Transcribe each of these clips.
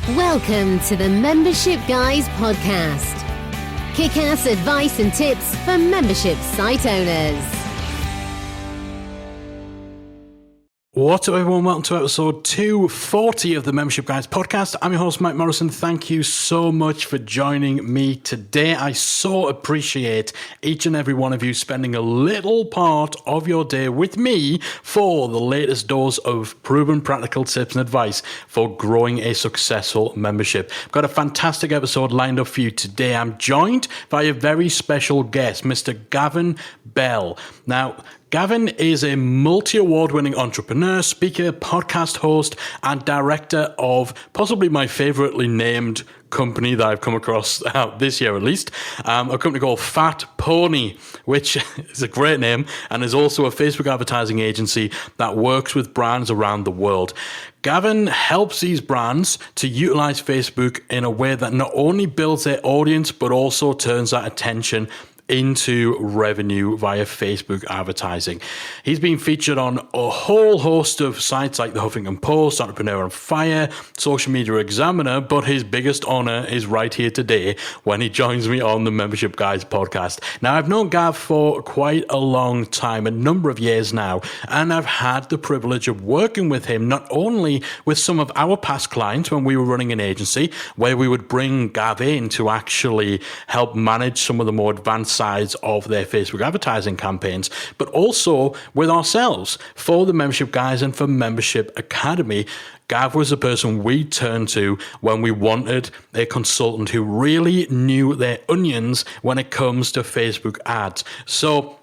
Welcome to the Membership Guys podcast. Kick-ass advice and tips for membership site owners. What's up, everyone? Welcome to episode 240 of the Membership Guys podcast. I'm your host, Mike Morrison. Thank you so much for joining me today. I so appreciate each and every one of you spending a little part of your day with me for the latest dose of proven practical tips and advice for growing a successful membership. I've got a fantastic episode lined up for you today. I'm joined by a very special guest, Mr. Gavin Bell. Now, Gavin is a multi-award-winning entrepreneur, speaker, podcast host, and director of possibly my favoritely named company that I've come across this year at least, a company called Fat Pony, which is a great name and is also a Facebook advertising agency that works with brands around the world. Gavin helps these brands to utilize Facebook in a way that not only builds their audience, but also turns that attention into revenue via Facebook advertising. He's been featured on a whole host of sites like the Huffington Post, Entrepreneur on Fire, Social Media Examiner, but his biggest honor is right here today when he joins me on the Membership Guys podcast. Now, I've known Gav for quite a long time, a number of years now, and I've had the privilege of working with him, not only with some of our past clients when we were running an agency, where we would bring Gav in to actually help manage some of the more advanced sides of their Facebook advertising campaigns, but also with ourselves for the Membership Guys and for Membership Academy. Gav was the person we turned to when we wanted a consultant who really knew their onions when it comes to Facebook ads. So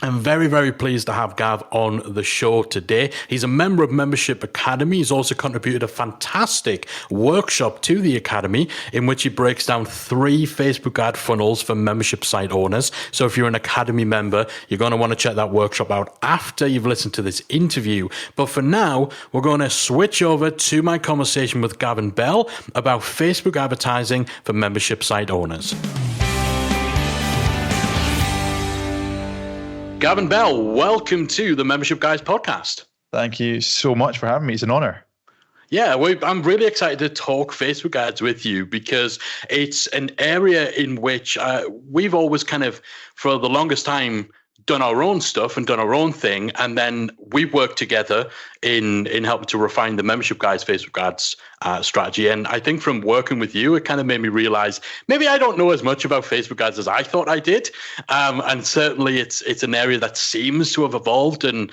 I'm very, very pleased to have Gav on the show today. He's a member of Membership Academy. He's also contributed a fantastic workshop to the Academy in which he breaks down 3 Facebook ad funnels for membership site owners. So if you're an Academy member, you're going to want to check that workshop out after you've listened to this interview. But for now, we're going to switch over to my conversation with Gavin Bell about Facebook advertising for membership site owners. Gavin Bell, welcome to the Membership Guys podcast. Thank you so much for having me. It's an honor. Yeah, I'm really excited to talk Facebook ads with you because it's an area in which we've always kind of, for the longest time, done our own stuff and done our own thing. And then we've worked together in helping to refine the Membership Guys Facebook ads strategy. And I think from working with you, it kind of made me realize maybe I don't know as much about Facebook ads as I thought I did. And certainly it's an area that seems to have evolved and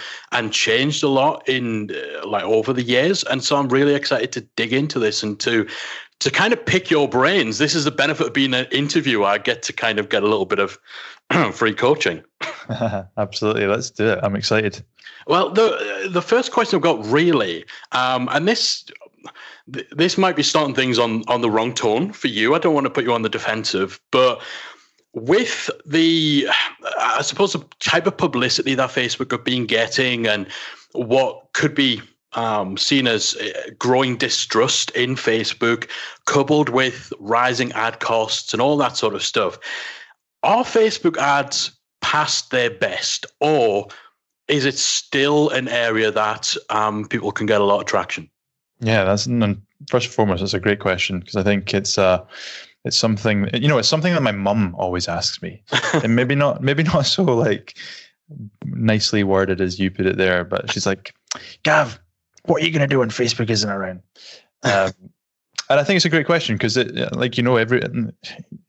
changed a lot in over the years. And so I'm really excited to dig into this and to kind of pick your brains. This is the benefit of being an interviewer. I get to kind of get a little bit of free coaching. Absolutely. Let's do it. I'm excited. Well, the first question I've got really, and this might be starting things on the wrong tone for you. I don't want to put you on the defensive, but with I suppose the type of publicity that Facebook have been getting and what could be seen as growing distrust in Facebook, coupled with rising ad costs and all that sort of stuff, are Facebook ads past their best, or is it still an area that people can get a lot of traction? Yeah, first and foremost, that's a great question because I think it's something it's something that my mum always asks me, and maybe not so like nicely worded as you put it there, but she's like, Gav, what are you going to do when Facebook isn't around? And I think it's a great question because it's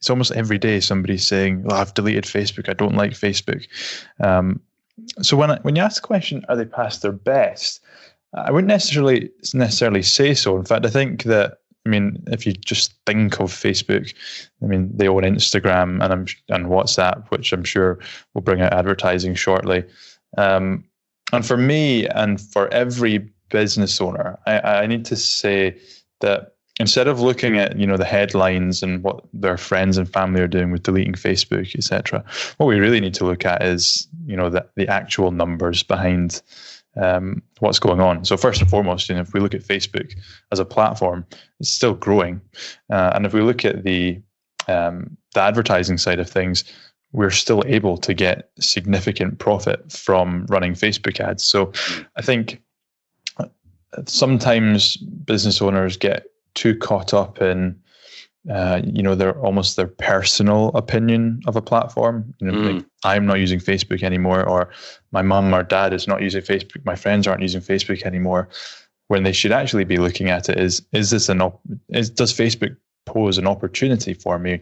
almost every day somebody's saying, well, I've deleted Facebook. I don't like Facebook. So when you ask the question, are they past their best? I wouldn't necessarily say so. In fact, I think that, if you just think of Facebook, they own Instagram and WhatsApp, which I'm sure will bring out advertising shortly. And for me and for every business owner, I need to say that instead of looking at the headlines and what their friends and family are doing with deleting Facebook, etc., what we really need to look at is the actual numbers behind what's going on. So first and foremost, if we look at Facebook as a platform, it's still growing, and if we look at the advertising side of things, we're still able to get significant profit from running Facebook ads. So I think sometimes business owners get too caught up in their personal opinion of a platform. Like, I'm not using Facebook anymore, or my mum or dad is not using Facebook. My friends aren't using Facebook anymore. When they should actually be looking at it does Facebook pose an opportunity for me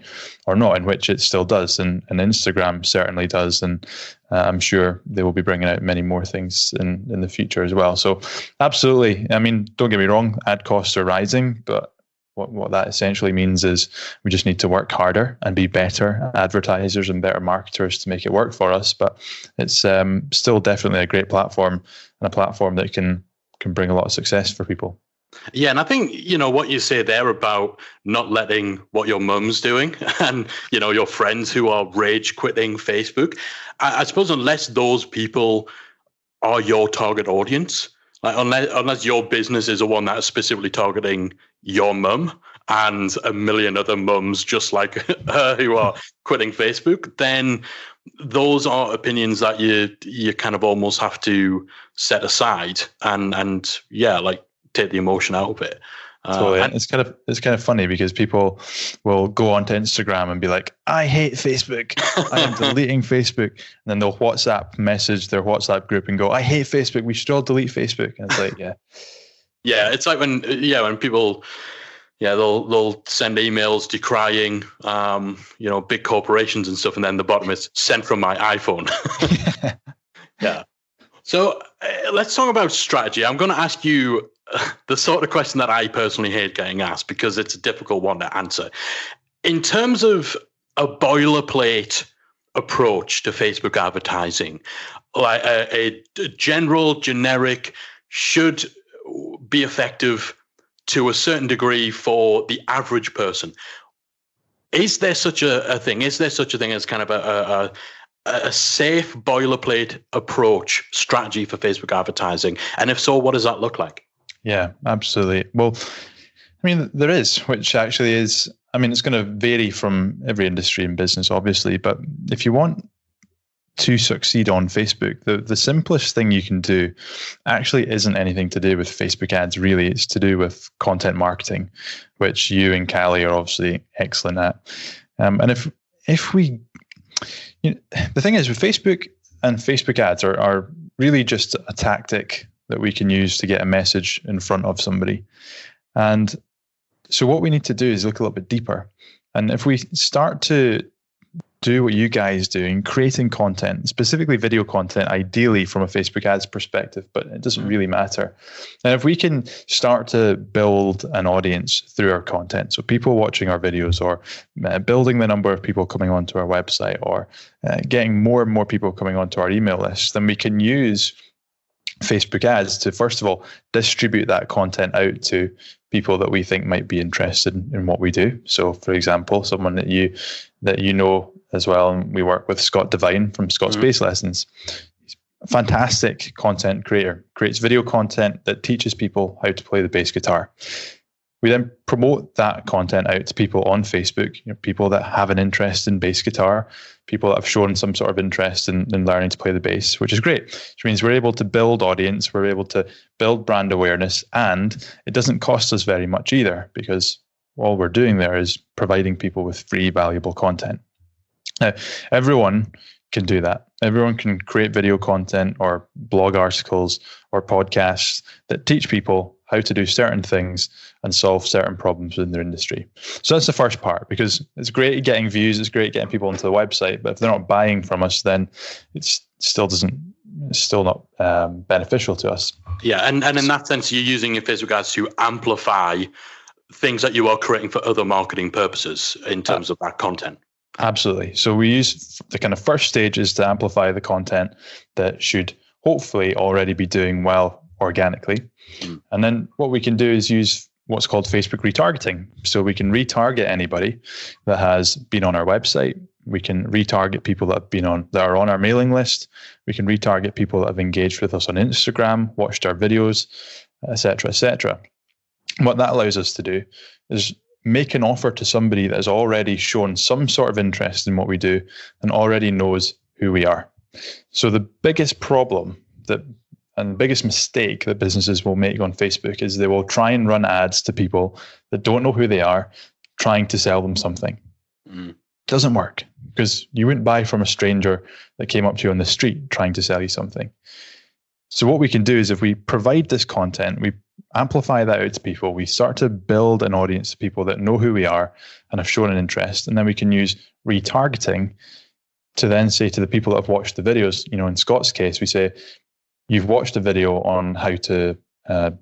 or not? In which it still does, and Instagram certainly does, and I'm sure they will be bringing out many more things in the future as well. So absolutely, I mean, don't get me wrong, ad costs are rising, but what that essentially means is we just need to work harder and be better advertisers and better marketers to make it work for us. But it's still definitely a great platform, and a platform that can bring a lot of success for people. Yeah, and I think, what you say there about not letting what your mum's doing and, your friends who are rage quitting Facebook, I suppose unless those people are your target audience, like unless your business is the one that is specifically targeting your mum and a million other mums just like her who are quitting Facebook, then those are opinions that you kind of almost have to set aside and take the emotion out of it. Totally. And it's kind of funny because people will go onto Instagram and be like, I hate Facebook. I am deleting Facebook. And then they'll WhatsApp message their WhatsApp group and go, I hate Facebook. We should all delete Facebook. And it's like, yeah. Yeah, it's like when people, they'll send emails decrying, big corporations and stuff. And then the bottom is sent from my iPhone. Yeah. So let's talk about strategy. I'm going to ask you the sort of question that I personally hate getting asked because it's a difficult one to answer. In terms of a boilerplate approach to Facebook advertising, like a generic should be effective to a certain degree for the average person. Is there such a thing? Is there such a thing as kind of a safe boilerplate approach strategy for Facebook advertising? And if so, what does that look like? Yeah, absolutely. Well, I mean, there is, which actually is, I mean, it's going to vary from every industry and business, obviously. But if you want to succeed on Facebook, the simplest thing you can do actually isn't anything to do with Facebook ads, really. It's to do with content marketing, which you and Callie are obviously excellent at. And if we, the thing is with Facebook and Facebook ads are really just a tactic that we can use to get a message in front of somebody. And so what we need to do is look a little bit deeper. And if we start to do what you guys do in creating content, specifically video content, ideally from a Facebook ads perspective, but it doesn't really matter. And if we can start to build an audience through our content, so people watching our videos, or building the number of people coming onto our website, or getting more and more people coming onto our email list, then we can use Facebook ads to, first of all, distribute that content out to people that we think might be interested in what we do. So, for example, someone that you know as well, and we work with Scott Devine from Scott's Bass Lessons. He's a fantastic content creator, creates video content that teaches people how to play the bass guitar. We then promote that content out to people on Facebook, people that have an interest in bass guitar, people that have shown some sort of interest in learning to play the bass, which is great, which means we're able to build audience, we're able to build brand awareness, and it doesn't cost us very much either, because all we're doing there is providing people with free, valuable content. Now, everyone can do that. Everyone can create video content or blog articles or podcasts that teach people how to do certain things and solve certain problems in their industry. So that's the first part, because it's great getting views, it's great getting people onto the website, but if they're not buying from us, then it's still not beneficial to us. Yeah, and in that sense, you're using your Facebook ads to amplify things that you are creating for other marketing purposes in terms of that content. Absolutely. So we use the kind of first stage is to amplify the content that should hopefully already be doing well organically. And then what we can do is use what's called Facebook retargeting. So we can retarget anybody that has been on our website. We can retarget people that are on our mailing list. We can retarget people that have engaged with us on Instagram, watched our videos, etc., etc. What that allows us to do is make an offer to somebody that has already shown some sort of interest in what we do and already knows who we are. So the biggest problem that And the biggest mistake that businesses will make on Facebook is they will try and run ads to people that don't know who they are, trying to sell them something. Doesn't work, because you wouldn't buy from a stranger that came up to you on the street trying to sell you something. So what we can do is, if we provide this content, we amplify that out to people, we start to build an audience of people that know who we are and have shown an interest, and then we can use retargeting to then say to the people that have watched the videos, in Scott's case, we say, you've watched a video on how to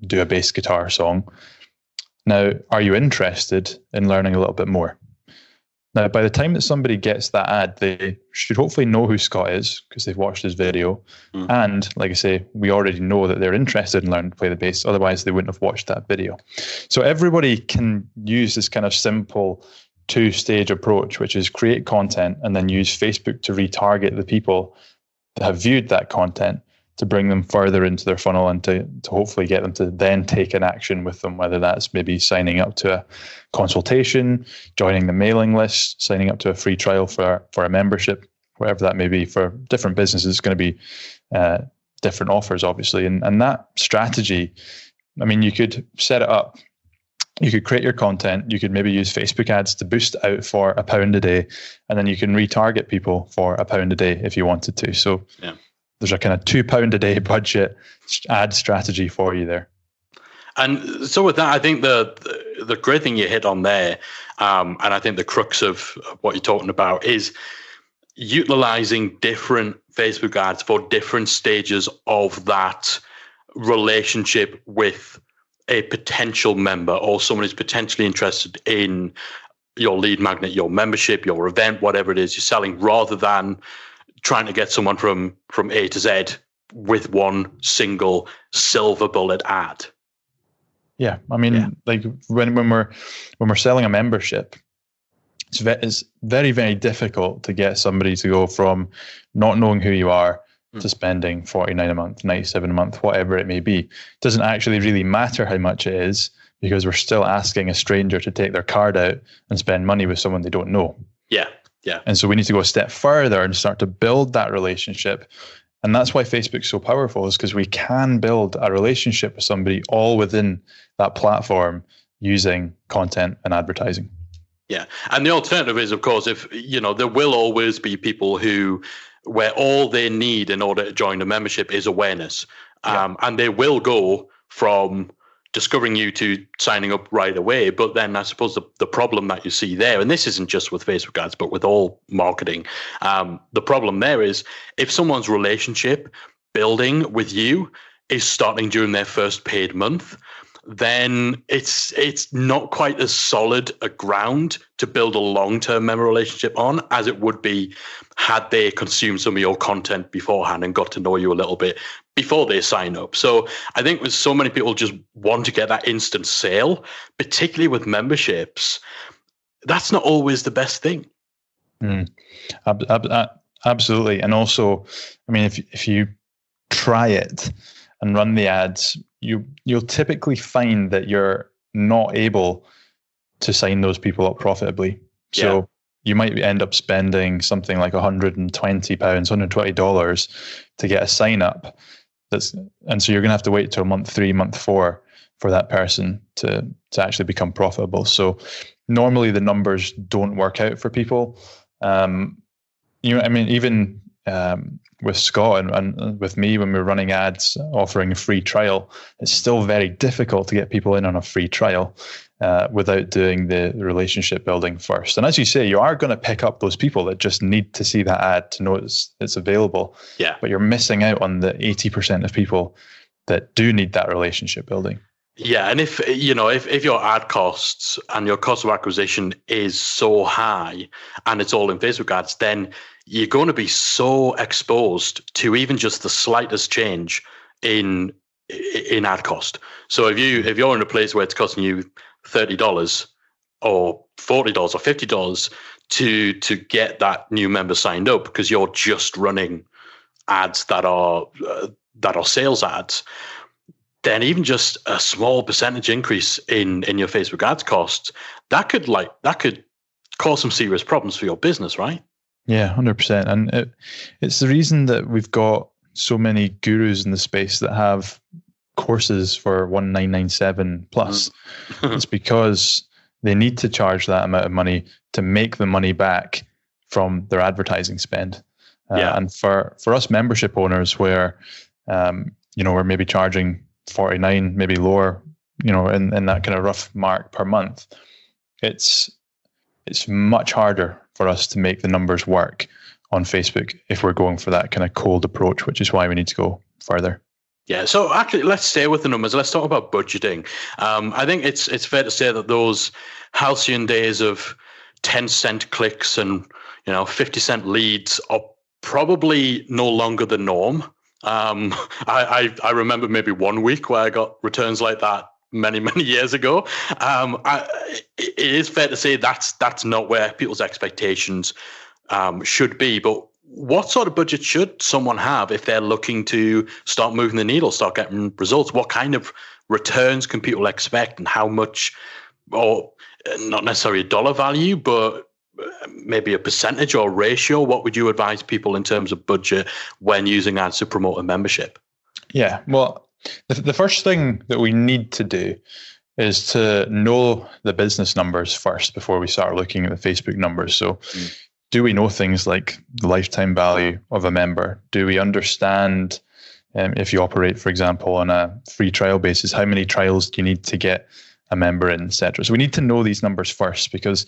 do a bass guitar song. Now, are you interested in learning a little bit more? Now, by the time that somebody gets that ad, they should hopefully know who Scott is because they've watched his video. And like I say, we already know that they're interested in learning to play the bass. Otherwise, they wouldn't have watched that video. So everybody can use this kind of simple two-stage approach, which is create content and then use Facebook to retarget the people that have viewed that content to bring them further into their funnel and to hopefully get them to then take an action with them, whether that's maybe signing up to a consultation, joining the mailing list, signing up to a free trial for a membership, whatever that may be. For different businesses, it's going to be different offers, obviously. And that strategy, you could set it up. You could create your content. You could maybe use Facebook ads to boost it out for £1 a day, and then you can retarget people for £1 a day if you wanted to. So there's a kind of £2 a day budget ad strategy for you there. And so with that, I think the great thing you hit on there, and I think the crux of what you're talking about is utilizing different Facebook ads for different stages of that relationship with a potential member or someone who's potentially interested in your lead magnet, your membership, your event, whatever it is you're selling, rather than trying to get someone from A to Z with one single silver bullet ad. Yeah, like when we're selling a membership, it's very, very difficult to get somebody to go from not knowing who you are to spending $49 a month, $97 a month, whatever it may be. It doesn't actually really matter how much it is, because we're still asking a stranger to take their card out and spend money with someone they don't know. Yeah. And so we need to go a step further and start to build that relationship. And that's why Facebook's so powerful, is because we can build a relationship with somebody all within that platform using content and advertising. Yeah. And the alternative is, of course, if, there will always be people where all they need in order to join the membership is awareness. And they will go from discovering you to signing up right away. But then I suppose the problem that you see there, and this isn't just with Facebook ads, but with all marketing, the problem there is if someone's relationship building with you is starting during their first paid month, then it's not quite as solid a ground to build a long-term member relationship on as it would be had they consumed some of your content beforehand and got to know you a little bit before they sign up. So I think with so many people just want to get that instant sale, particularly with memberships, that's not always the best thing. Absolutely. And also, if you try it and run the ads, you'll typically find that you're not able to sign those people up profitably. So you might end up spending something like £120, $120 to get a sign up. And so you're going to have to wait till month 3, month 4 for that person to actually become profitable. So normally the numbers don't work out for people. Even with Scott and with me, when we're running ads offering a free trial, it's still very difficult to get people in on a free trial without doing the relationship building first. And as you say, you are going to pick up those people that just need to see that ad to know it's available. Yeah. But you're missing out on the 80% of people that do need that relationship building. Yeah, and if your ad costs and your cost of acquisition is so high and it's all in Facebook ads, then you're going to be so exposed to even just the slightest change in ad cost. So if you're in a place where it's costing you $30 or $40 or $50 to get that new member signed up because you're just running ads that are sales ads, then even just a small percentage increase in your Facebook ads costs, that could cause some serious problems for your business, right? Yeah, 100%. And it's the reason that we've got so many gurus in the space that have courses for 1997 plus. It's because they need to charge that amount of money to make the money back from their advertising spend. And for us membership owners, where we're maybe charging 49, maybe lower, in that kind of rough mark per month, it's much harder for us to make the numbers work on Facebook if we're going for that kind of cold approach, which is why we need to go further. Yeah, so actually, let's stay with the numbers. Let's talk about budgeting. I think it's fair to say that those halcyon days of 10-cent clicks and 50-cent leads are probably no longer the norm. I remember maybe 1 week where I got returns like that many years ago. It is fair to say that's not where people's expectations should be. But what sort of budget should someone have if they're looking to start moving the needle, start getting results? What kind of returns can people expect, and how much, or not necessarily a dollar value, but maybe a percentage or ratio? What would you advise people in terms of budget when using ads to promote a membership? Yeah, well, the first thing that we need to do is to know the business numbers first before we start looking at the Facebook numbers. So do we know things like the lifetime value of a member? Do we understand, if you operate, for example, on a free trial basis, how many trials do you need to get a member in, etc.? So we need to know these numbers first, because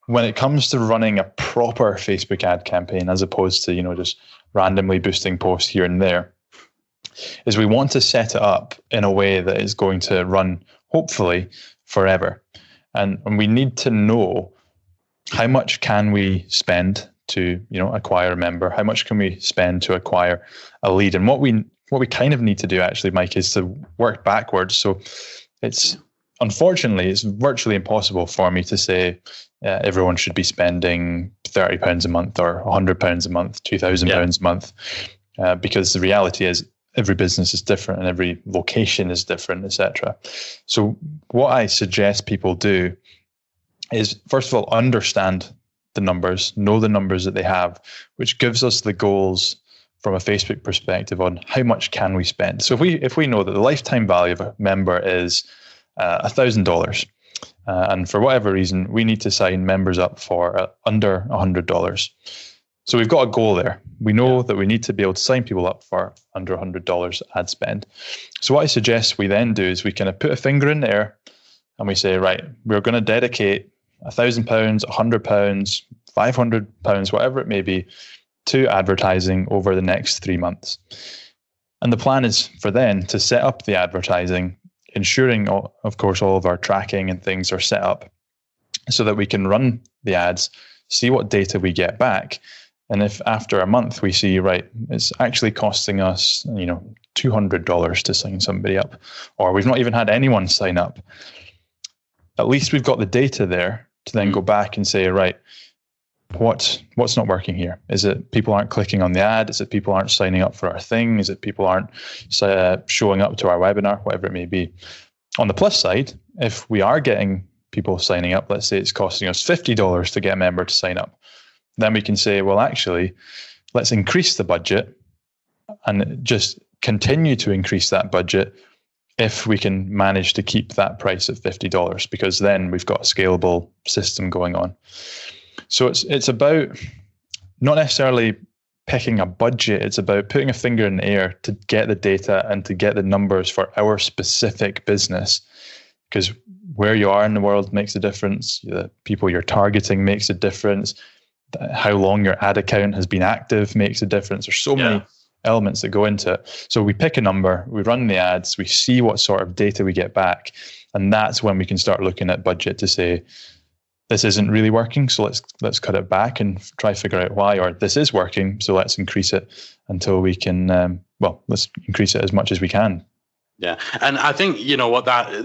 when it comes to running a proper Facebook ad campaign, as opposed to, just randomly boosting posts here and there, is we want to set it up in a way that is going to run, hopefully, forever. And we need to know how much can we spend to, acquire a member? How much can we spend to acquire a lead? And what we kind of need to do, actually, Mike, is to work backwards. So unfortunately, it's virtually impossible for me to say everyone should be spending £30 a month or £100 a month, £2,000 a month, because the reality is every business is different and every location is different, etc. So what I suggest people do is, first of all, understand the numbers, know the numbers that they have, which gives us the goals from a Facebook perspective on how much can we spend. So if we know that the lifetime value of a member is $1,000, and for whatever reason we need to sign members up for under $100, so we've got a goal there. We know that we need to be able to sign people up for under $100 ad spend. So what I suggest we then do is we kind of put a finger in the air and we say, right, we're going to dedicate £1,000, £100, £500, whatever it may be, to advertising over the next 3 months. And the plan is for then to set up the advertising, ensuring, of course, all of our tracking and things are set up so that we can run the ads, see what data we get back. And if after a month we see, right, it's actually costing us, $200 to sign somebody up, or we've not even had anyone sign up, at least we've got the data there to then go back and say, right, what's not working here? Is it people aren't clicking on the ad? Is it people aren't signing up for our thing? Is it people aren't showing up to our webinar, whatever it may be? On the plus side, if we are getting people signing up, let's say it's costing us $50 to get a member to sign up, then we can say, well, actually, let's increase the budget and just continue to increase that budget if we can manage to keep that price at $50, because then we've got a scalable system going on. So it's about not necessarily picking a budget, it's about putting a finger in the air to get the data and to get the numbers for our specific business, because where you are in the world makes a difference, the people you're targeting makes a difference, how long your ad account has been active makes a difference. There's so many elements that go into it. So we pick a number, we run the ads, we see what sort of data we get back, and that's when we can start looking at budget to say, this isn't really working, so let's cut it back and try to figure out why, or this is working, so let's increase it until we can, let's increase it as much as we can. Yeah, and I think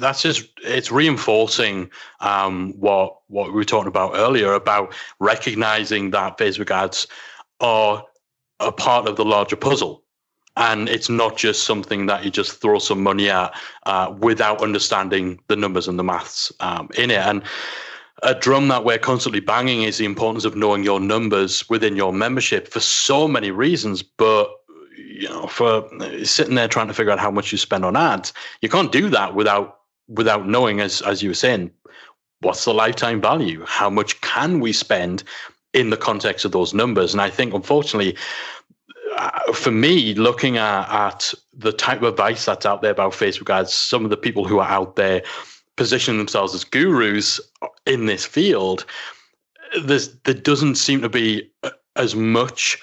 that's just, it's reinforcing what we were talking about earlier about recognizing that Facebook ads are a part of the larger puzzle, and it's not just something that you just throw some money at without understanding the numbers and the maths in it. And a drum that we're constantly banging is the importance of knowing your numbers within your membership for so many reasons, but for sitting there trying to figure out how much you spend on ads, you can't do that without knowing, as you were saying, what's the lifetime value? How much can we spend in the context of those numbers? And I think, unfortunately, for me, looking at the type of advice that's out there about Facebook ads, some of the people who are out there positioning themselves as gurus in this field, there doesn't seem to be as much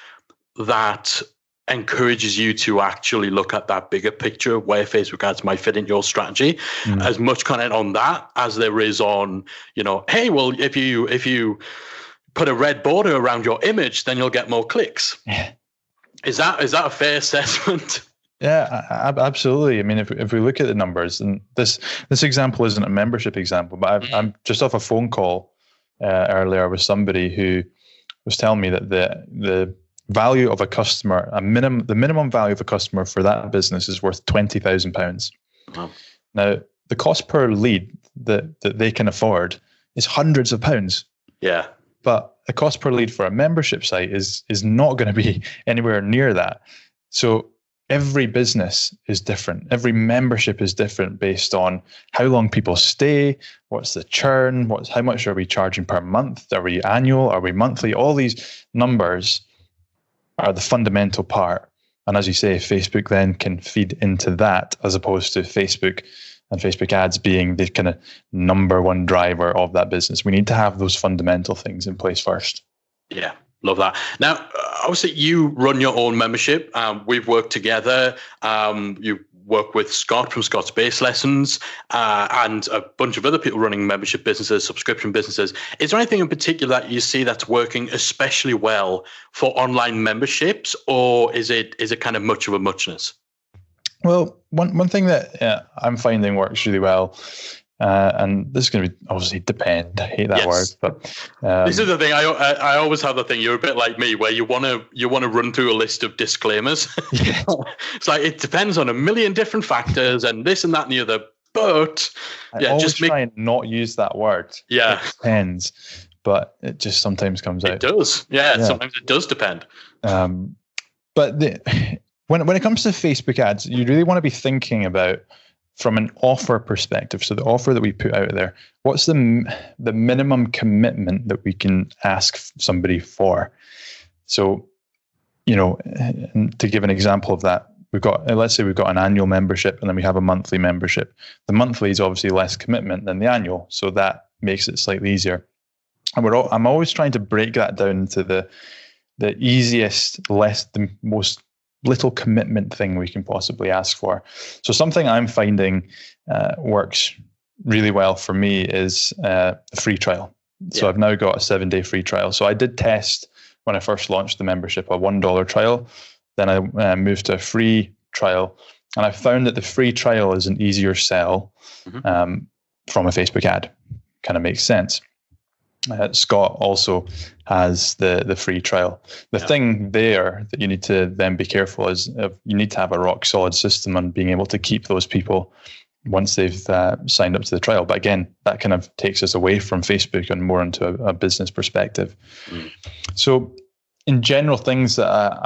that encourages you to actually look at that bigger picture where Facebook ads might fit in your strategy. As much content on that as there is on, hey, well, if you put a red border around your image, then you'll get more clicks. Yeah. Is that a fair assessment? Yeah, absolutely. I mean, if we look at the numbers, and this example isn't a membership example, but I'm just off a phone call earlier with somebody who was telling me that the value of a customer, the minimum value of a customer for that business is worth £20,000. Wow. Now, the cost per lead that they can afford is hundreds of pounds. Yeah. But the cost per lead for a membership site is not going to be anywhere near that. So every business is different. Every membership is different based on how long people stay, what's the churn, how much are we charging per month, are we annual, are we monthly? All these numbers are the fundamental part. And as you say, Facebook then can feed into that, as opposed to Facebook and Facebook ads being the kind of number one driver of that business. We need to have those fundamental things in place first. Yeah, love that. Now, obviously, you run your own membership. We've worked together. You work with Scott from Scott's Base Lessons and a bunch of other people running membership businesses, subscription businesses. Is there anything in particular that you see that's working especially well for online memberships, or is it kind of much of a muchness? Well, one thing that I'm finding works really well, and this is going to be obviously depend. I hate that word, but this is the thing. I always have the thing. You're a bit like me, where you want to run through a list of disclaimers. Yes. It's like it depends on a million different factors, and this and that and the other. But I always try and not use that word. Yeah, it depends, but it just sometimes comes out. It does. Yeah, sometimes it does depend. But when it comes to Facebook ads, you really want to be thinking about from an offer perspective. So the offer that we put out there, what's the minimum commitment that we can ask somebody for? So, to give an example of that, let's say we've got an annual membership and then we have a monthly membership. The monthly is obviously less commitment than the annual, so that makes it slightly easier. And I'm always trying to break that down into the easiest, the most little commitment thing we can possibly ask for. So something I'm finding works really well for me is a free trial. So I've now got a 7-day free trial. So I did test when I first launched the membership, a $1 trial. Then I moved to a free trial. And I found that the free trial is an easier sell from a Facebook ad. Kind of makes sense. Scott also has the free trial. The thing there that you need to then be careful is you need to have a rock solid system on being able to keep those people once they've signed up to the trial. But again, that kind of takes us away from Facebook and more into a business perspective. So in general, things that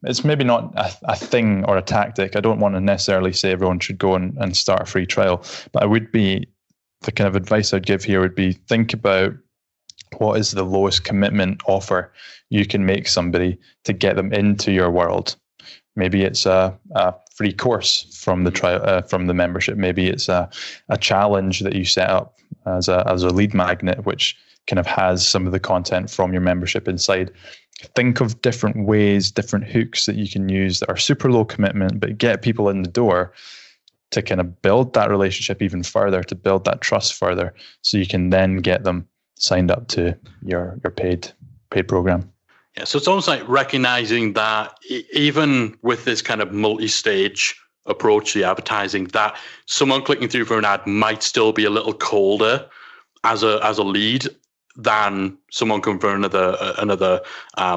it's maybe not a thing or a tactic. I don't want to necessarily say everyone should go and start a free trial, but the kind of advice I'd give here would be think about what is the lowest commitment offer you can make somebody to get them into your world. Maybe it's a free course from the trial, from the membership. Maybe it's a challenge that you set up as a lead magnet, which kind of has some of the content from your membership inside. Think of different ways, different hooks that you can use that are super low commitment, but get people in the door to kind of build that relationship even further, to build that trust further, so you can then get them signed up to your paid program. Yeah, so it's almost like recognizing that even with this kind of multi-stage approach to the advertising, that someone clicking through for an ad might still be a little colder as a lead than someone coming from another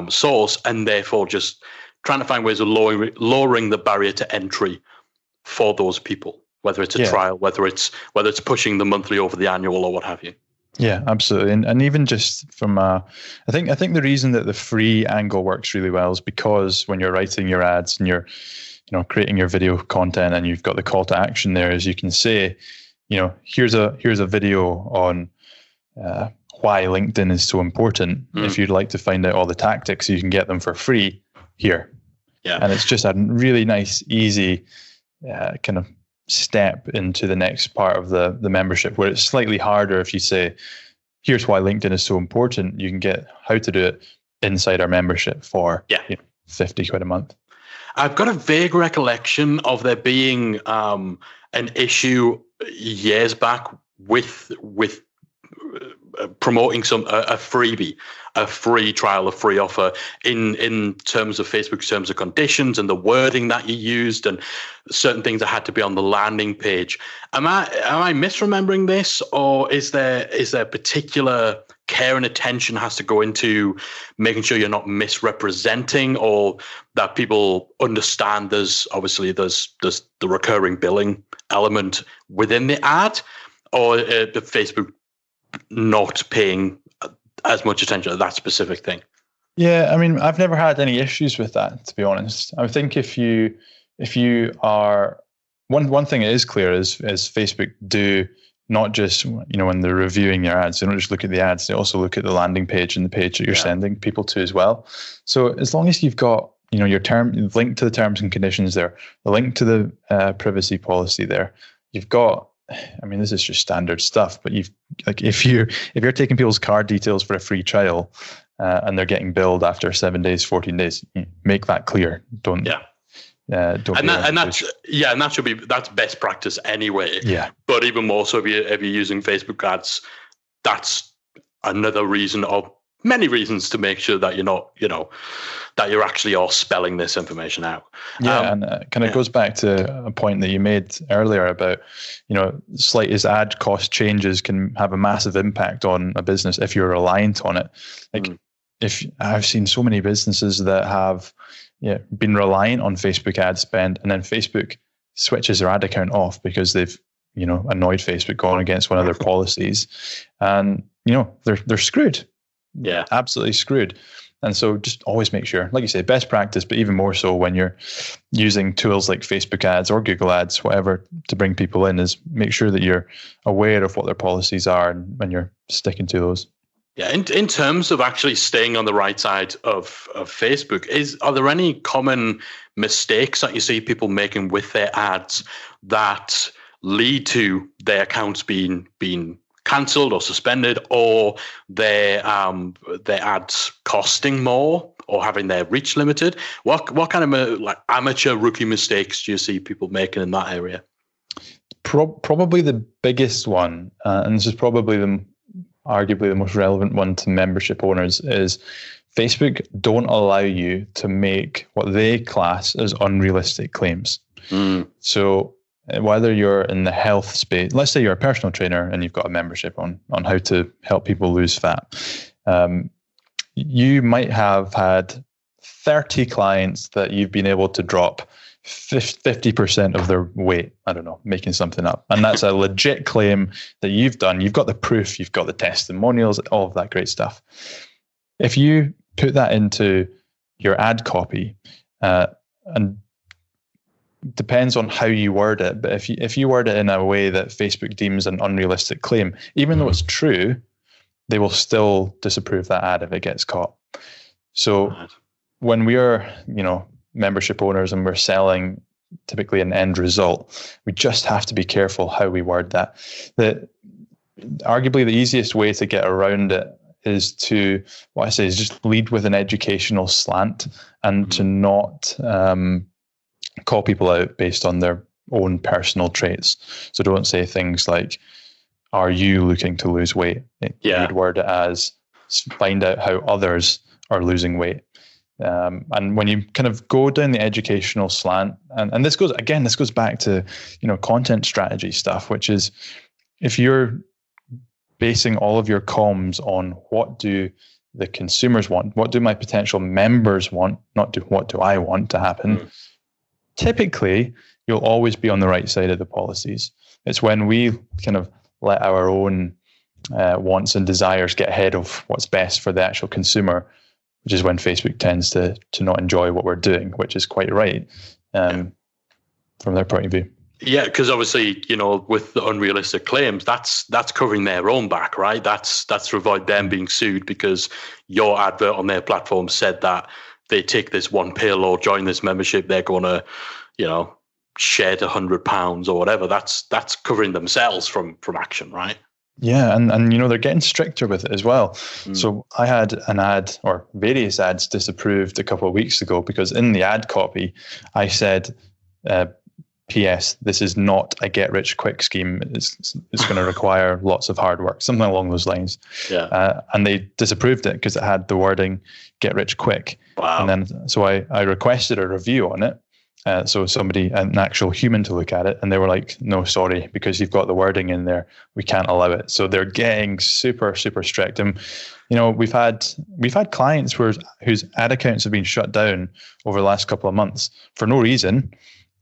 source, and therefore just trying to find ways of lowering the barrier to entry for those people, whether it's a trial, whether it's pushing the monthly over the annual or what have you. Yeah, absolutely. And even just from I think the reason that the free angle works really well is because when you're writing your ads and you're, creating your video content and you've got the call to action there, is you can say, here's a video on why LinkedIn is so important. If you'd like to find out all the tactics, you can get them for free here. Yeah. And it's just a really nice, easy kind of step into the next part of the membership, where it's slightly harder if you say, here's why LinkedIn is so important. You can get how to do it inside our membership for 50 quid a month. I've got a vague recollection of there being an issue years back with promoting a freebie, a free trial, a free offer in terms of Facebook's terms and conditions and the wording that you used and certain things that had to be on the landing page. Am I misremembering this, or is there particular care and attention has to go into making sure you're not misrepresenting, or that people understand there's the recurring billing element within the ad, or the Facebook not paying as much attention to that specific thing? Yeah, I mean, I've never had any issues with that, to be honest. I think if you are one thing that is clear is Facebook do not just, when they're reviewing your ads, they don't just look at the ads, they also look at the landing page and the page that you're sending people to as well. So as long as you've got, your link to the terms and conditions there, the link to the privacy policy there, you've got, I mean, this is just standard stuff, but if you're taking people's card details for a free trial and they're getting billed after 7 days, 14 days, make that clear. Don't. That's best practice anyway. Yeah. But even more so if you're using Facebook ads, that's another reason of many reasons to make sure that you're not, that you're actually all spelling this information out. Yeah, and kind of goes back to a point that you made earlier about, slightest ad cost changes can have a massive impact on a business if you're reliant on it. If I've seen so many businesses that have been reliant on Facebook ad spend, and then Facebook switches their ad account off because they've annoyed Facebook, gone against one of their policies, and they're screwed. Yeah, absolutely screwed. And so just always make sure, like you say, best practice, but even more so when you're using tools like Facebook ads or Google ads, whatever, to bring people in, is make sure that you're aware of what their policies are and you're sticking to those. Yeah, in terms of actually staying on the right side of Facebook, are there any common mistakes that you see people making with their ads that lead to their accounts being cancelled or suspended, or their ads costing more or having their reach limited? What kind of amateur rookie mistakes do you see people making in that area? Probably the biggest one, and this is probably arguably the most relevant one to membership owners, is Facebook don't allow you to make what they class as unrealistic claims. So whether you're in the health space, let's say you're a personal trainer and you've got a membership on how to help people lose fat. You might have had 30 clients that you've been able to drop 50% of their weight. I don't know, making something up. And that's a legit claim that you've done. You've got the proof, you've got the testimonials, all of that great stuff. If you put that into your ad copy, and depends on how you word it, but if you word it in a way that Facebook deems an unrealistic claim, even though it's true, they will still disapprove that ad if it gets caught. So when we are, membership owners and we're selling typically an end result, we just have to be careful how we word that. Arguably the easiest way to get around it is to, what I say is just lead with an educational slant and to not call people out based on their own personal traits. So don't say things like, are you looking to lose weight? You would word it as, find out how others are losing weight. And when you kind of go down the educational slant, and this goes back to, content strategy stuff, which is if you're basing all of your comms on what do the consumers want, what do my potential members want, not what do I want to happen, typically you'll always be on the right side of the policies. It's when we kind of let our own wants and desires get ahead of what's best for the actual consumer, which is when Facebook tends to not enjoy what we're doing, which is quite right from their point of view. Yeah, because obviously, with the unrealistic claims, that's covering their own back, right? That's to avoid them being sued because your advert on their platform said that they take this one pill or join this membership, they're going to, shed £100 or whatever. That's covering themselves from action, right? Yeah, and they're getting stricter with it as well. So I had an ad or various ads disapproved a couple of weeks ago because in the ad copy, I said, P.S. This is not a get-rich-quick scheme. It's going to require lots of hard work, something along those lines. Yeah. And they disapproved it because it had the wording "get rich quick." Wow. And then so I requested a review on it. So somebody, an actual human, to look at it, and they were like, "No, sorry, because you've got the wording in there, we can't allow it." So they're getting super, super strict. And we've had clients whose ad accounts have been shut down over the last couple of months for no reason.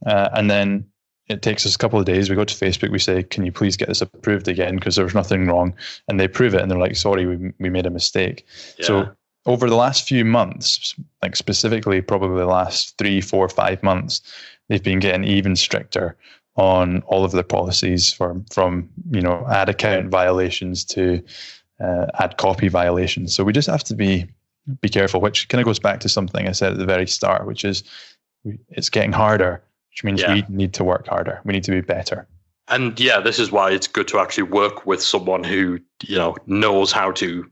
And then it takes us a couple of days. We go to Facebook, we say, "Can you please get this approved again? Because there's nothing wrong." And they approve it and they're like, "Sorry, we made a mistake." Yeah. So over the last few months, like specifically probably the last 3, 4, 5 months, they've been getting even stricter on all of their policies from ad account violations to ad copy violations. So we just have to be careful, which kind of goes back to something I said at the very start, which is it's getting harder. Which means we need to work harder. We need to be better. And this is why it's good to actually work with someone who, knows how to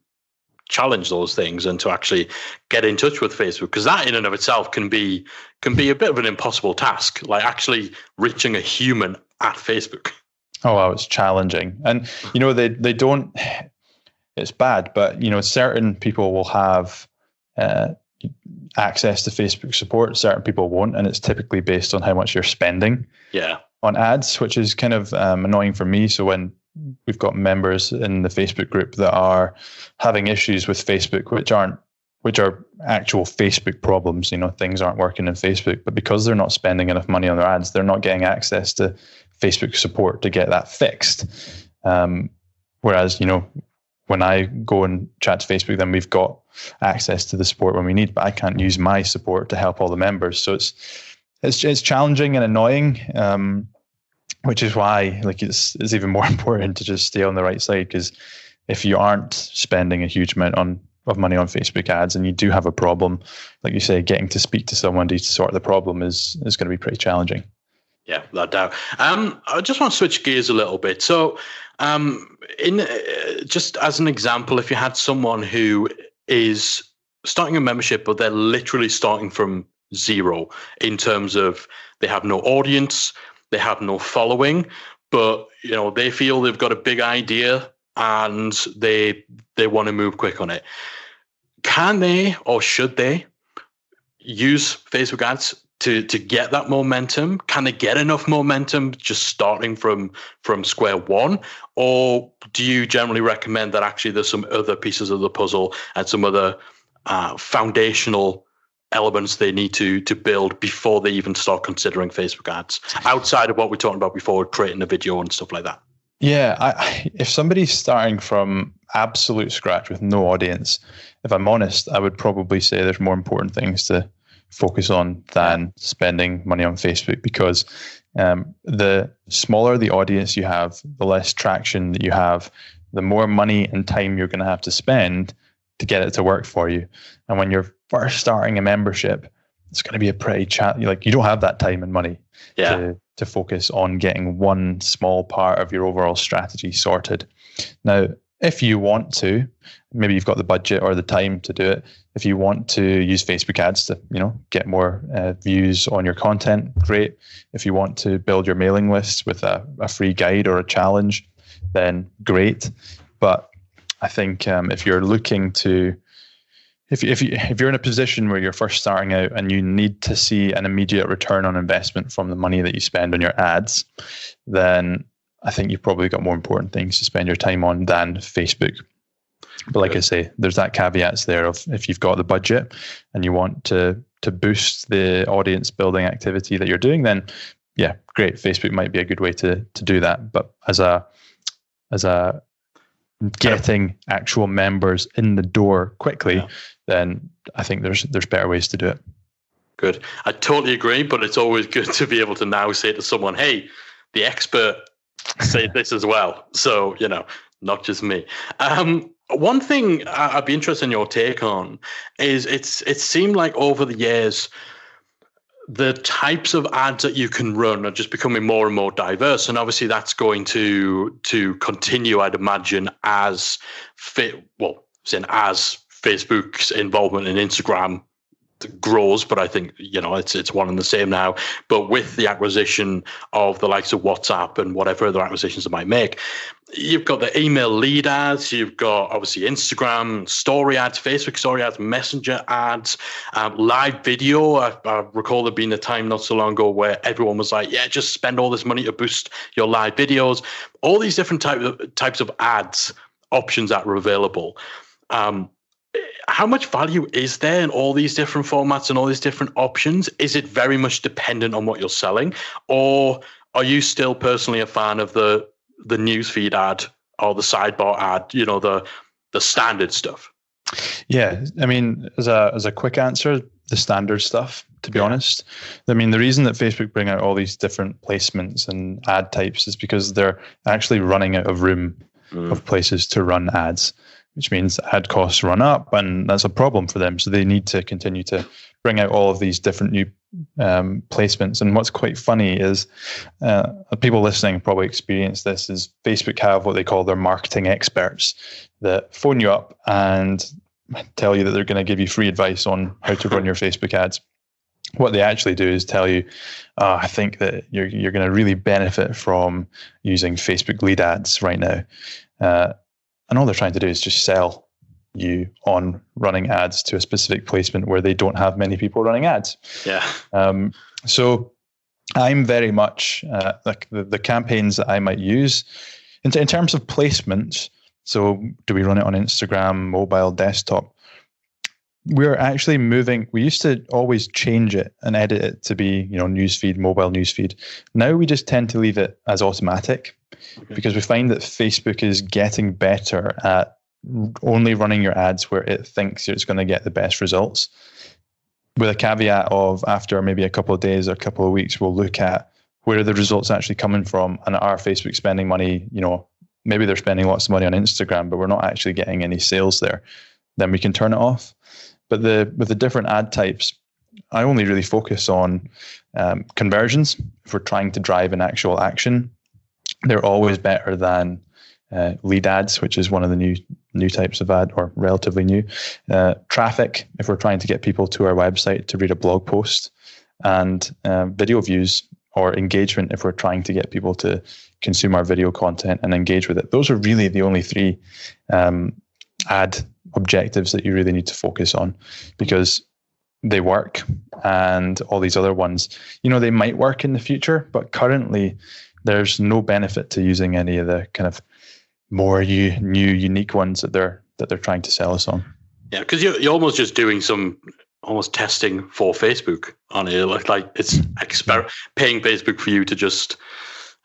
challenge those things and to actually get in touch with Facebook, because that in and of itself can be a bit of an impossible task, like actually reaching a human at Facebook. Oh, wow, it's challenging. And, they don't, it's bad, but, certain people will have access to Facebook support, certain people won't, and it's typically based on how much you're spending on ads, which is kind of annoying for me. So when we've got members in the Facebook group that are having issues with Facebook, which are actual Facebook problems, things aren't working in Facebook, but because they're not spending enough money on their ads, they're not getting access to Facebook support to get that fixed. Whereas, when I go and chat to Facebook, then we've got access to the support when we need, but I can't use my support to help all the members. So it's challenging and annoying, which is why it's even more important to just stay on the right side, because if you aren't spending a huge amount of money on Facebook ads and you do have a problem, like you say, getting to speak to someone to sort the problem is going to be pretty challenging. Yeah, without doubt. I just want to switch gears a little bit. So, just as an example, if you had someone who is starting a membership, but they're literally starting from zero in terms of they have no audience, they have no following, but they feel they've got a big idea and they want to move quick on it. Can they or should they use Facebook ads to get that momentum? Can they get enough momentum just starting from square one? Or do you generally recommend that actually there's some other pieces of the puzzle and some other foundational elements they need to build before they even start considering Facebook ads, outside of what we're talking about before, creating a video and stuff like that? Yeah, if somebody's starting from absolute scratch with no audience, if I'm honest, I would probably say there's more important things to focus on than spending money on Facebook, because the smaller the audience you have, the less traction that you have, the more money and time you're going to have to spend to get it to work for you. And when you're first starting a membership, it's going to be a pretty you don't have that time and money to focus on getting one small part of your overall strategy sorted. Now, if you want to, maybe you've got the budget or the time to do it. If you want to use Facebook ads to, get more views on your content, great. If you want to build your mailing list with a free guide or a challenge, then great. But I think if you're looking to, if you're in a position where you're first starting out and you need to see an immediate return on investment from the money that you spend on your ads, then I think you've probably got more important things to spend your time on than Facebook. But like I say, there's that caveats there of if you've got the budget and you want to boost the audience building activity that you're doing, then yeah, great. Facebook might be a good way to do that. But as a getting actual members in the door quickly, then I think there's better ways to do it. Good. I totally agree, but it's always good to be able to now say to someone, hey, the expert said this as well. So, not just me. One thing I'd be interested in your take on is it seemed like over the years, the types of ads that you can run are just becoming more and more diverse. And obviously that's going to continue, I'd imagine, as Facebook's involvement in Instagram grows, but I think it's one and the same now. But with the acquisition of the likes of WhatsApp and whatever other acquisitions they might make, you've got the email lead ads, you've got obviously Instagram story ads, Facebook story ads, Messenger ads, live video. I recall there being a time not so long ago where everyone was like, yeah, just spend all this money to boost your live videos. All these different types of ads options that are available. How much value is there in all these different formats and all these different options? Is it very much dependent on what you're selling? Or are you still personally a fan of the newsfeed ad or the sidebar ad, the standard stuff? Yeah, I mean, as a quick answer, the standard stuff, to be honest. I mean, the reason that Facebook bring out all these different placements and ad types is because they're actually running out of room of places to run ads, which means ad costs run up, and that's a problem for them. So they need to continue to bring out all of these different new placements. And what's quite funny is people listening probably experience this, is Facebook have what they call their marketing experts that phone you up and tell you that they're going to give you free advice on how to run your Facebook ads. What they actually do is tell you, I think that you're going to really benefit from using Facebook lead ads right now. And all they're trying to do is just sell you on running ads to a specific placement where they don't have many people running ads. Yeah. So I'm very much like the campaigns that I might use in terms of placements. So do we run it on Instagram, mobile, desktop? We're actually moving. We used to always change it and edit it to be, newsfeed, mobile newsfeed. Now we just tend to leave it as automatic because we find that Facebook is getting better at only running your ads where it thinks it's going to get the best results. With a caveat of after maybe a couple of days or a couple of weeks, we'll look at where are the results actually coming from, and are Facebook spending money, maybe they're spending lots of money on Instagram, but we're not actually getting any sales there. Then we can turn it off. But with the different ad types, I only really focus on conversions. If we're trying to drive an actual action, they're always better than lead ads, which is one of the new types of ad, or relatively new. Traffic, if we're trying to get people to our website to read a blog post, and video views or engagement, if we're trying to get people to consume our video content and engage with it. Those are really the only three ad objectives that you really need to focus on, because they work, and all these other ones, they might work in the future, but currently there's no benefit to using any of the kind of more new unique ones that they're trying to sell us on. Yeah, because you're almost just doing some almost testing for Facebook on it, like it's paying Facebook for you to just,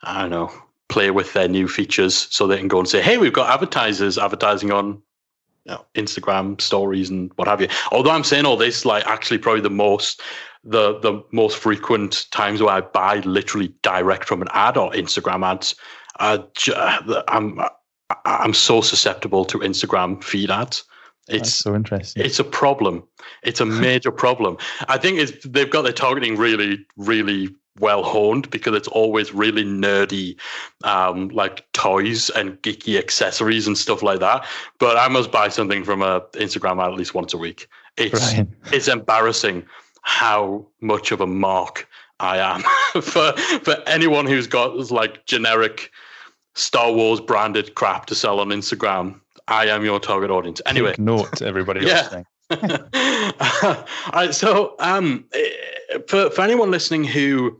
I don't know, play with their new features so they can go and say, hey, we've got advertisers advertising on Instagram stories and what have you. Although I'm saying all this, like actually probably the most frequent times where I buy literally direct from an ad or Instagram ads, I'm so susceptible to Instagram feed ads. That's so interesting. It's a problem. It's a major problem. I think they've got their targeting really, really well honed, because it's always really nerdy, like toys and geeky accessories and stuff like that. But I must buy something from a Instagram ad at least once a week. It's embarrassing how much of a mark I am for anyone who's got like generic Star Wars branded crap to sell on Instagram. I am your target audience. Anyway, take note, everybody listening. All right, so for anyone listening who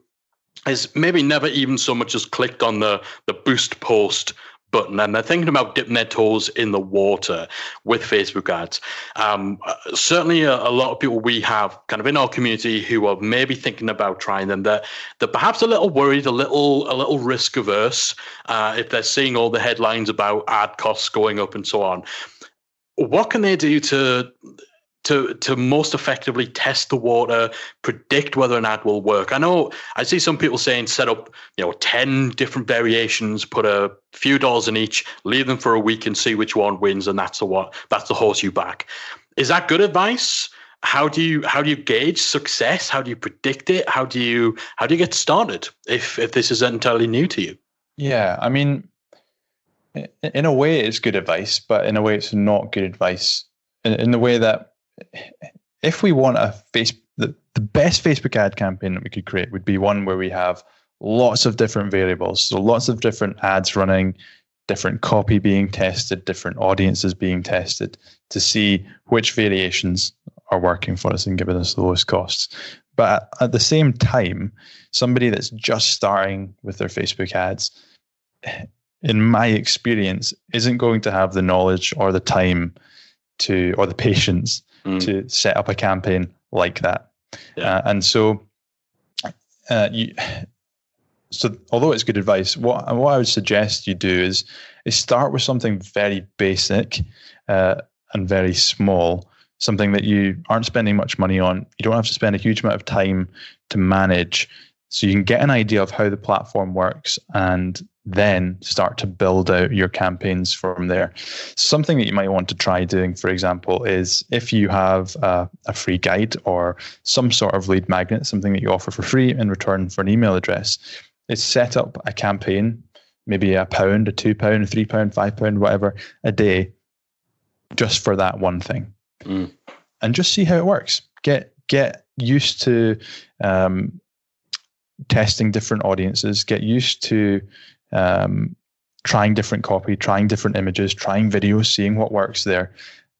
has maybe never even so much as clicked on the boost post button and they're thinking about dipping their toes in the water with Facebook ads. Certainly a lot of people we have kind of in our community who are maybe thinking about trying them, they're perhaps a little worried, a little risk averse if they're seeing all the headlines about ad costs going up and so on. What can they do to most effectively test the water, predict whether an ad will work? I know I see some people saying set up 10 different variations, put a few dollars in each, leave them for a week and see which one wins, and that's the horse you back. Is that good advice? How do you gauge success? How do you predict it? How do you get started if this is entirely new to you? Yeah, I mean, in a way it's good advice, but in a way it's not good advice. In the way that if we want the best Facebook ad campaign that we could create would be one where we have lots of different variables. So lots of different ads running, different copy being tested, different audiences being tested to see which variations are working for us and giving us the lowest costs. But at the same time, somebody that's just starting with their Facebook ads, in my experience, isn't going to have the knowledge or the time or the patience to set up a campaign like that. Yeah. And so although it's good advice, what I would suggest you do is start with something very basic and very small, something that you aren't spending much money on. You don't have to spend a huge amount of time to manage, so you can get an idea of how the platform works and then start to build out your campaigns from there. Something that you might want to try doing, for example, is if you have a free guide or some sort of lead magnet, something that you offer for free in return for an email address, is set up a campaign, maybe £1, £2, £3, £5, whatever, a day, just for that one thing. And just see how it works. Get used to testing different audiences, get used to trying different copy, trying different images, trying videos, seeing what works there.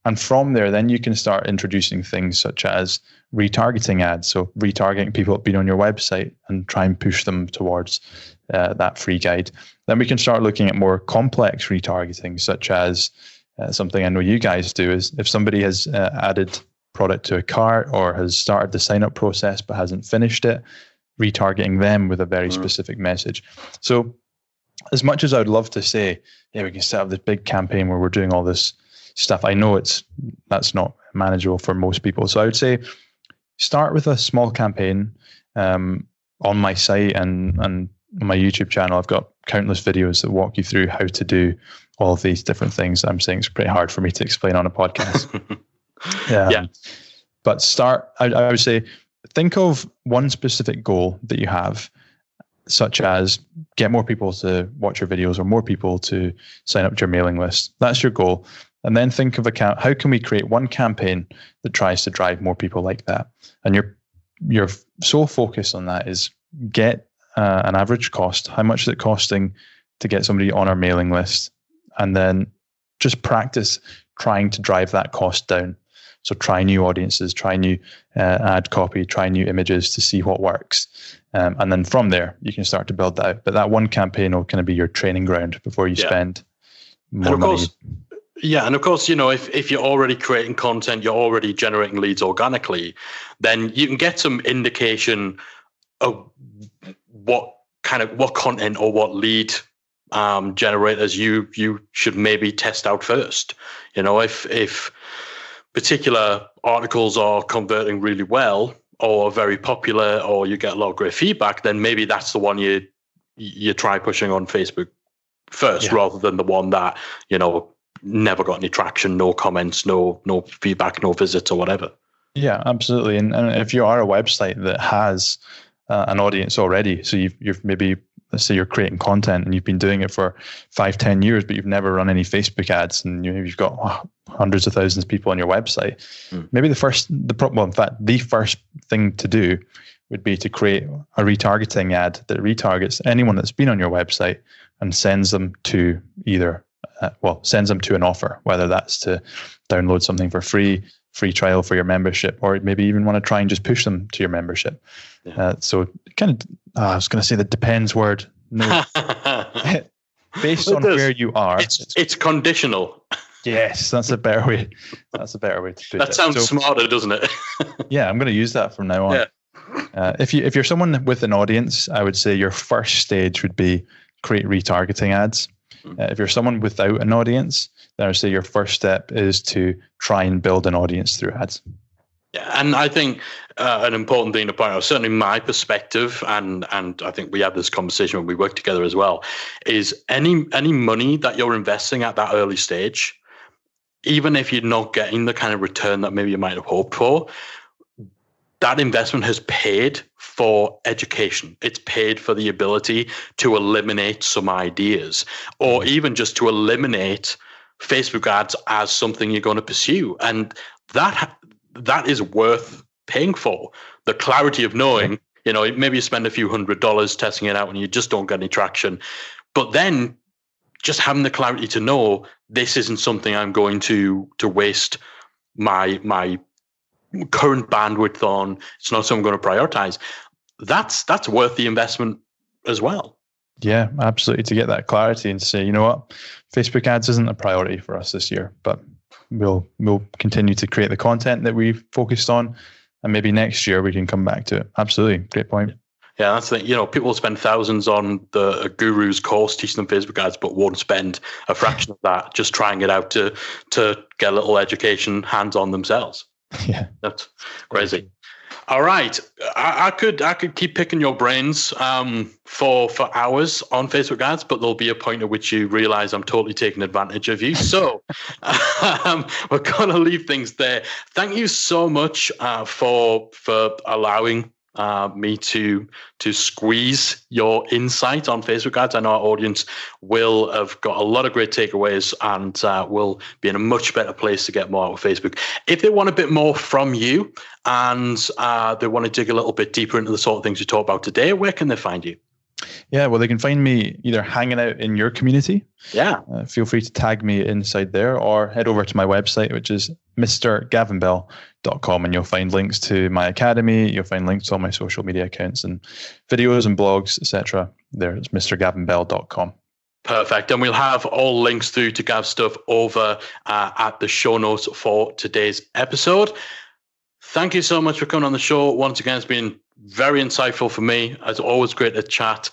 And from there, then you can start introducing things such as retargeting ads. So retargeting people that have been on your website and try and push them towards that free guide. Then we can start looking at more complex retargeting, such as something I know you guys do is if somebody has added product to a cart or has started the sign-up process but hasn't finished it, retargeting them with a very specific message. So as much as I would love to say, yeah, we can set up this big campaign where we're doing all this stuff, I know that's not manageable for most people. So I would say start with a small campaign. On my site and on my YouTube channel, I've got countless videos that walk you through how to do all of these different things. I'm saying it's pretty hard for me to explain on a podcast. Yeah. But I would say, think of one specific goal that you have, such as get more people to watch your videos or more people to sign up to your mailing list. That's your goal. And then think of how can we create one campaign that tries to drive more people like that? And your sole focus on that is get an average cost. How much is it costing to get somebody on our mailing list? And then just practice trying to drive that cost down. So try new audiences, try new ad copy, try new images to see what works. And then from there, you can start to build that out. But that one campaign will kind of be your training ground before you spend more money. Yeah, and of course, if you're already creating content, you're already generating leads organically, then you can get some indication of what content or what lead generators you should maybe test out first. If particular articles are converting really well or are very popular or you get a lot of great feedback, then maybe that's the one you try pushing on Facebook first, rather than the one that, never got any traction, no comments, no feedback, no visits or whatever. Yeah, absolutely. And if you are a website that has an audience already, so you've maybe, let's say you're creating content and you've been doing it for 5-10 years, but you've never run any Facebook ads, and you've got hundreds of thousands of people on your website. Maybe the first thing to do would be to create a retargeting ad that retargets anyone that's been on your website and sends them to sends them to an offer, whether that's to download something for free trial for your membership, or maybe even want to try and just push them to your membership. So kind of, I was going to say the depends word. No, based on where you are. It's conditional. Yes, that's a better way. That's a better way to put it. That sounds smarter, doesn't it? Yeah, I'm going to use that from now on. Yeah. If you're someone with an audience, I would say your first stage would be create retargeting ads. If you're someone without an audience, then I would say your first step is to try and build an audience through ads. Yeah, and I think an important thing to point out, certainly my perspective, and I think we have this conversation when we work together as well, is any money that you're investing at that early stage, even if you're not getting the kind of return that maybe you might have hoped for, that investment has paid for education. It's paid for the ability to eliminate some ideas, or even just to eliminate Facebook ads as something you're going to pursue. And that is worth paying for. The clarity of knowing, maybe you spend a few $100s testing it out and you just don't get any traction. But then just having the clarity to know this isn't something I'm going to waste my current bandwidth on. It's not something I'm going to prioritize. That's worth the investment as well. Yeah, absolutely. To get that clarity and say, you know what, Facebook ads isn't a priority for us this year, but we'll continue to create the content that we've focused on, and maybe next year we can come back to it. Absolutely. Great point. Yeah, that's the thing. People spend thousands on a guru's course teaching them Facebook ads, but won't spend a fraction of that just trying it out to get a little education hands-on themselves. Yeah. That's crazy. All right. I could keep picking your brains for hours on Facebook ads, but there'll be a point at which you realize I'm totally taking advantage of you. So we're going to leave things there. Thank you so much for allowing me to squeeze your insight on Facebook ads. I know our audience will have got a lot of great takeaways and will be in a much better place to get more out of Facebook. If they want a bit more from you and they want to dig a little bit deeper into the sort of things we talked about today, where can they find you? Yeah, well, they can find me either hanging out in your community. Yeah. Feel free to tag me inside there, or head over to my website, which is mrgavinbell.com, and you'll find links to my academy. You'll find links to all my social media accounts and videos and blogs, etc. There, it's mrgavinbell.com. Perfect. And we'll have all links through to Gav's stuff over at the show notes for today's episode. Thank you so much for coming on the show. Once again, it's been very insightful for me. It's always great to chat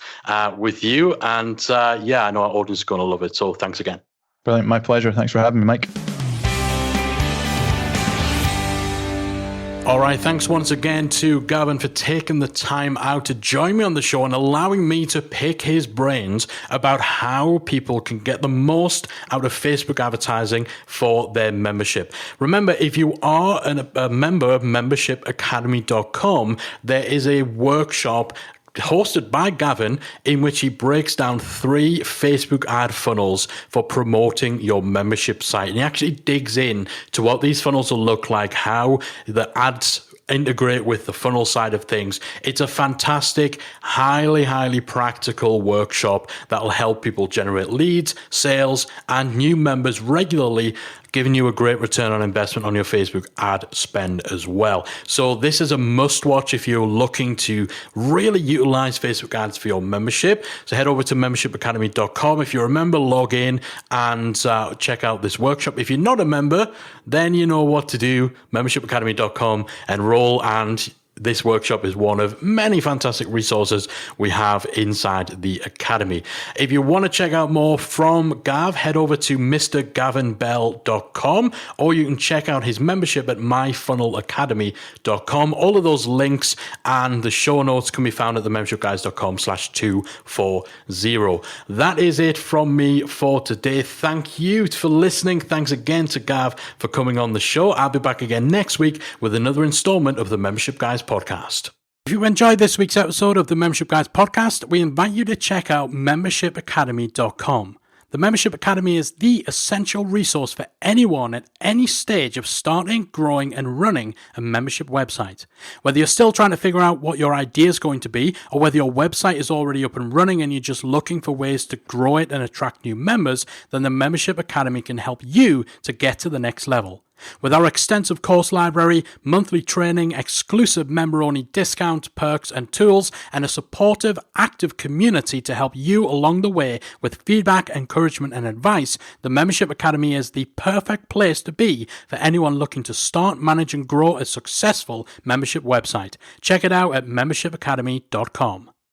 with you. And I know our audience is going to love it. So thanks again. Brilliant. My pleasure. Thanks for having me, Mike. All right, thanks once again to Gavin for taking the time out to join me on the show and allowing me to pick his brains about how people can get the most out of Facebook advertising for their membership. Remember, if you are a member of membershipacademy.com, there is a workshop hosted by Gavin, in which he breaks down 3 Facebook ad funnels for promoting your membership site. And he actually digs in to what these funnels will look like, how the ads integrate with the funnel side of things. It's a fantastic, highly practical workshop that will help people generate leads, sales, and new members regularly, giving you a great return on investment on your Facebook ad spend as well. So this is a must watch if you're looking to really utilize Facebook ads for your membership. So head over to membershipacademy.com. If you're a member, log in and check out this workshop. If you're not a member, then you know what to do. Membershipacademy.com, enroll, and this workshop is one of many fantastic resources we have inside the Academy. If you want to check out more from Gav, head over to mrgavinbell.com, or you can check out his membership at myfunnelacademy.com. All of those links and the show notes can be found at themembershipguys.com/240. That is it from me for today. Thank you for listening. Thanks again to Gav for coming on the show. I'll be back again next week with another installment of the Membership Guys podcast. If you enjoyed this week's episode of the Membership Guys podcast, we invite you to check out membershipacademy.com. The Membership Academy is the essential resource for anyone at any stage of starting, growing, and running a membership website. Whether you're still trying to figure out what your idea is going to be, or whether your website is already up and running and you're just looking for ways to grow it and attract new members, then the Membership Academy can help you to get to the next level. With our extensive course library, monthly training, exclusive member-only discounts, perks and tools, and a supportive, active community to help you along the way with feedback, encouragement and advice, the Membership Academy is the perfect place to be for anyone looking to start, manage and grow a successful membership website. Check it out at membershipacademy.com.